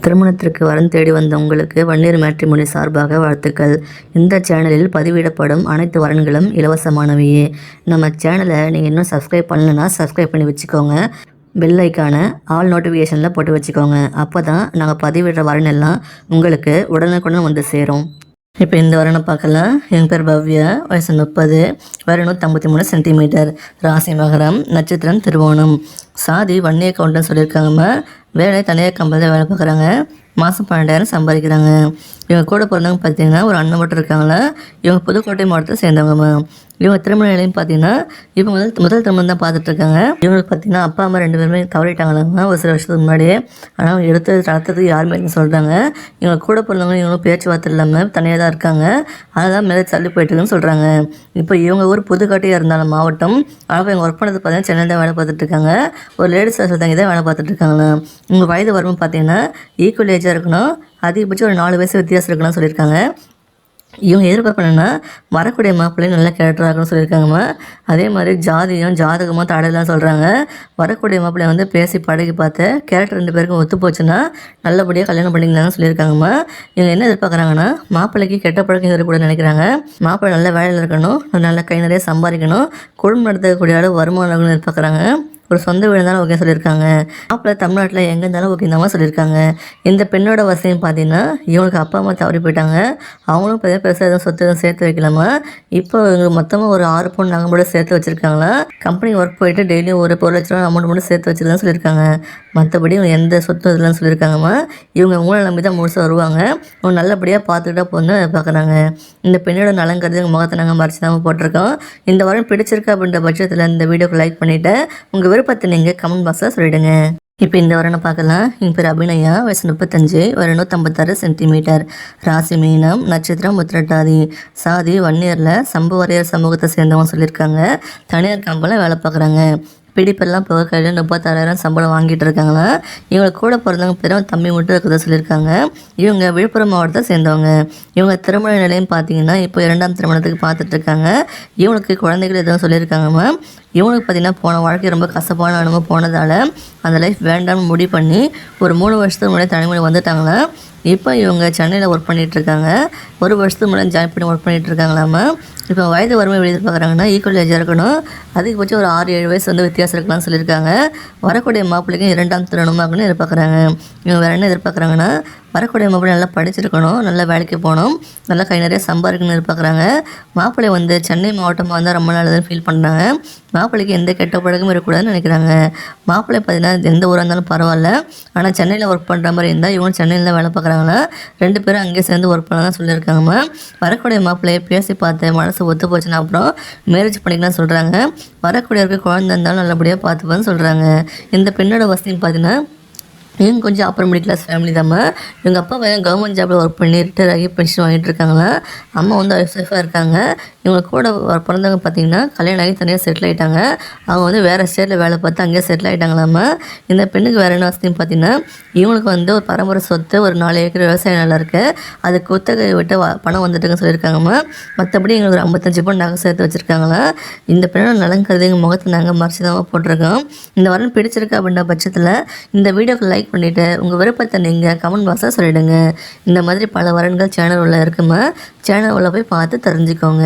திருமணத்திற்கு வரன் தேடி வந்த உங்களுக்கு வன்னியர் மேட்ரிமோனி சார்பாக வாழ்த்துக்கள். இந்த சேனலில் பதிவிடப்படும் அனைத்து வரன்களும் இலவசமானவையே. நம்ம சேனலை நீங்கள் இன்னும் சப்ஸ்கிரைப் பண்ணலைன்னா சப்ஸ்கிரைப் பண்ணி வச்சுக்கோங்க. பெல் ஐக்கான ஆல் நோட்டிஃபிகேஷனில் போட்டு வச்சுக்கோங்க. அப்போ தான் நாங்கள் பதிவிடுற வரன் எல்லாம் உங்களுக்கு உடனுக்குடன் வந்து சேரும். இப்போ இந்த வரனை பார்க்கலாம். என் பேர் பவ்யா, வயசு 30, வயது 153 சென்டிமீட்டர், ராசி மகரம், நட்சத்திரம் திருவோணம், சாதி வன்னிய கவுண்டன்னு சொல்லியிருக்காங்கம்மா. வேலை தனியார் கம்பெனியில் வேலை பார்க்குறாங்க. மாதம் 12,000 சம்பாதிக்கிறாங்க. இவங்க கூட பிறந்தவங்க பார்த்தீங்கன்னா ஒரு அண்ணன் மட்டும் இருக்காங்களா. இவங்க புதுக்கோட்டை மாவட்டத்தை சேர்ந்தவங்கம்மா. இவங்க திருமண நிலையம் பார்த்தீங்கன்னா இவங்க முதல் திருமணம் தான் பார்த்துட்ருக்காங்க. இவங்களுக்கு பார்த்தீங்கன்னா அப்பா அம்மா 2 பேருமே தவறிட்டாங்களாங்க ஒரு சில வருஷத்துக்கு முன்னாடியே. ஆனால் அவங்க நடத்துறதுக்கு யாருமே சொல்கிறாங்க. இவங்க கூட பிறந்தவங்க இவங்களும் பேச்சுவார்த்தை இல்லாமல் தனியாக தான் இருக்காங்க. அதெல்லாம் மேலே தள்ளி போயிட்டுருக்குன்னு சொல்கிறாங்க. இப்போ இவங்க ஊர் புதுக்கோட்டையாக இருந்தாலும் மாவட்டம். ஆனால் இவங்க ஒர்க் பண்ணது பார்த்தீங்கன்னா சென்னை தான் வேலை பார்த்துட்ருக்காங்க. ஒரு லேடிஸ் ஹாஸ்டல் தங்கி தான் வேலை பார்த்துட்ருக்காங்களா. உங்கள் வயது வரம்பு பார்த்தீங்கன்னா ஈக்குவல் ஏஜாக இருக்கணும். அதிகபட்சம் ஒரு 4 வயசு வித்தியாசம் இருக்கணும்னு சொல்லியிருக்காங்க. இவங்க எதிர்பார்ப்பு என்னென்னா வரக்கூடிய மாப்பிள்ளையும் நல்ல கேரக்டராக இருக்குன்னு சொல்லியிருக்காங்கம்மா. அதே மாதிரி ஜாதகமாக தடையெல்லாம் சொல்கிறாங்க. வரக்கூடிய மாப்பிள்ளையை வந்து பேசி பழகி பார்த்து கேரக்டர் 2 பேருக்கும் ஒத்து போச்சுன்னா நல்லபடியாக கல்யாணம் பண்ணிக்கலாம்னு சொல்லியிருக்காங்கம்மா. இவங்க என்ன எதிர்பார்க்குறாங்கன்னா மாப்பிள்ளைக்கு கெட்ட பழக்கம் இருக்கக்கூட நினைக்கிறாங்க. மாப்பிள்ளை நல்ல வேலையில் இருக்கணும், நல்ல கை நிறைய சம்பாதிக்கணும், குடும்பம் நடத்தக்கூடிய அளவு வருமானம் எதிர்பார்க்குறாங்க. ஒரு சொந்த வீடு இருந்தாலும் ஓகே சொல்லியிருக்காங்க. மாப்பிள்ளை தமிழ்நாட்டில் எங்கே இருந்தாலும் ஓகே இந்த மாதிரி சொல்லியிருக்காங்க. இந்த பெண்ணோட வசதியும் பார்த்தீங்கன்னா இவங்களுக்கு அப்பா அம்மா தவறி போயிட்டாங்க. அவங்களும் பெருசாக எதுவும் சொத்து எதுவும் சேர்த்து வைக்கலாமா. இப்போ இவங்க மொத்தமாக ஒரு 6 பவுன் நகை மட்டும் சேர்த்து வச்சுருக்காங்களா. கம்பெனி ஒர்க் போயிட்டு டெய்லியும் ஒரு 1 லட்ச ரூபா அமௌண்ட் மட்டும் சேர்த்து வச்சுருக்கான்னு சொல்லியிருக்காங்க. மற்றபடி இவங்க எந்த சொத்தும் இதெல்லாம் சொல்லியிருக்காங்கம்மா. இவங்க உங்களை நம்பி தான் முழுசாக வருவாங்க. அவங்க நல்லபடியாக பார்த்துக்கிட்டா போன்னு பார்க்குறாங்க. இந்த பெண்ணோட நலங்கிறது எங்கள் முகத்தை நாங்கள் மறைச்சி தான் போட்டிருக்கோம். இந்த வாரம் பிடிச்சிருக்கா அப்படின்ற பட்சத்தில் இந்த வீடியோக்கு லைக் பண்ணிவிட்டு உங்கள் விருப்பத்தை நீங்கள் கமெண்ட் பாக்ஸில் சொல்லிவிடுங்க. இப்போ இந்த வரனை பார்க்கலாம். என் பேர் அபிநயா, வயசு 35, வயது 156 சென்டிமீட்டர், ராசி மீனம், நட்சத்திரம் உத்திரட்டாதி, சாதி வன்னியரில் சம்புவரையர் சமூகத்தை சேர்ந்தவங்க சொல்லியிருக்காங்க. தனியார் கம்பெனியில் வேலை பார்க்குறாங்க. பிடிப்பெல்லாம் போக கையில் 36,000 சம்பளம் வாங்கிட்டு இருக்காங்களா. இவங்களுக்கு கூட பிறந்தவங்க பேரும் தம்பி மட்டும் இருக்கிறத சொல்லியிருக்காங்க. இவங்க விழுப்புரம் மாவட்டத்தை சேர்ந்தவங்க. இவங்க திருமண நிலையம் பார்த்தீங்கன்னா இப்போ 2ஆம் திருமணத்துக்கு பார்த்துட்ருக்காங்க. இவங்களுக்கு குழந்தைகள் எதுவும் சொல்லியிருக்காங்கம்மா. இவங்களுக்கு பார்த்தீங்கன்னா போன வாழ்க்கை ரொம்ப கசப்பான அனுபவம் போனதால் அந்த லைஃப் வேண்டாம்னு முடிவு பண்ணி ஒரு 3 வருஷத்துக்கு முன்னாடி தனிமொழி வந்துட்டாங்களா. இப்போ இவங்க சென்னையில் ஒர்க் பண்ணிகிட்ருக்காங்க. 1 வருஷத்துக்கு முன்னாடி ஜாயின் பண்ணி ஒர்க் பண்ணிகிட்ருக்காங்களாம்மா. இப்போ வயது வறுமை வெளியே பார்க்குறாங்கன்னா ஈக்குவல் ஏஜாக இருக்கணும். அதிகபட்சம் ஒரு 6-7 வயசு வந்து வித்தியாசம் இருக்கலாம்னு சொல்லியிருக்காங்க. வரக்கூடிய மாப்பிள்ளைக்கும் 2ஆம் திருமணமாகணும்னு எதிர்பார்க்குறாங்க. இவங்க வேறு என்ன எதிர்பார்க்குறாங்கன்னா வரக்கூடிய மாப்பிள்ளை நல்லா படிச்சிருக்கணும், நல்லா வேலைக்கு போகணும், நல்லா கை நிறைய சம்பாதிக்கணும்னு எதிர்பார்க்குறாங்க. மாப்பிள்ளை வந்து சென்னை மாவட்டமாக வந்தால் ரொம்ப நல்லதுன்னு ஃபீல் பண்ணுறாங்க. மாப்பிள்ளைக்கு எந்த கெட்ட பழக்கமும் இருக்கக்கூடாதுன்னு நினைக்கிறாங்க. மாப்பிள்ளை பார்த்தீங்கன்னா எந்த ஊராக இருந்தாலும் பரவாயில்ல, ஆனால் சென்னையில் ஒர்க் பண்ணுற மாதிரி இருந்தால் இவங்க சென்னையில் தான் வேலை பார்க்குறாங்களா. 2 பேரும் அங்கேயே சேர்ந்து ஒர்க் பண்ண தான் சொல்லியிருக்காங்கம்மா. வரக்கூடிய மாப்பிள்ளையை பேசி பார்த்து மனசு ஒத்து போச்சுன்னா அப்புறம் மேரேஜ் பண்ணிக்கலாம் சொல்கிறாங்க. வரக்கூடியவருக்கு குழந்தை இருந்தாலும் நல்லபடியாக பார்த்துப்பேன்னு சொல்கிறாங்க. இந்த பெண்ணோட வசதி பார்த்தீங்கன்னா இவங்க கொஞ்சம் அப்பர் மிடில் கிளாஸ் ஃபேமிலி தாம்மா. இவங்க அப்பா கவர்மெண்ட் ஜாபில் ஒர்க் பண்ணி ரிட்டையர் ஆகி பென்ஷன் வாங்கிட்டு இருக்காங்களா. அம்மா வந்து ஹவுஸ்ஒய்ஃபாக இருக்காங்க. இவங்க கூட பிறந்தவங்க பார்த்தீங்கன்னா கல்யாணம் ஆகி தனியாக செட்டில் ஆகிட்டாங்க. அவங்க வந்து வேறு ஸ்டேட்டில் வேலை பார்த்து அங்கேயே செட்டில் ஆகிட்டாங்களாம்மா. இந்த பெண்ணுக்கு வேறு என்ன வசதியும் பார்த்தீங்கன்னா இவங்களுக்கு வந்து ஒரு பரம்பரை சொத்து ஒரு 4 ஏக்கர் விவசாய நிலம் இருக்குது. அது குத்தகை விட்டு பணம் வந்துட்டுன்னு சொல்லியிருக்காங்கம்மா. மற்றபடி எங்களுக்கு ஒரு 55 பவுன் நகை சேர்த்து வச்சுருக்காங்களா. இந்த பெண்ணோட நலங்கிறது எங்கள் முகத்தை நாங்கள் மறைச்சி தான் போட்டிருக்கோம். இந்த வரன் பிடிச்சிருக்கு அப்படின்ற பட்சத்தில் இந்த வீடியோக்கு லைக் பண்ணிவிட்டு உங்கள் விருப்பத்தை நீங்கள் கமெண்ட் பாக்ஸில் சொல்லிவிடுங்க. இந்த மாதிரி பல வரன்கள் சேனல் உள்ள இருக்குமா, சேனல் உள்ள போய் பார்த்து தெரிஞ்சுக்கோங்க.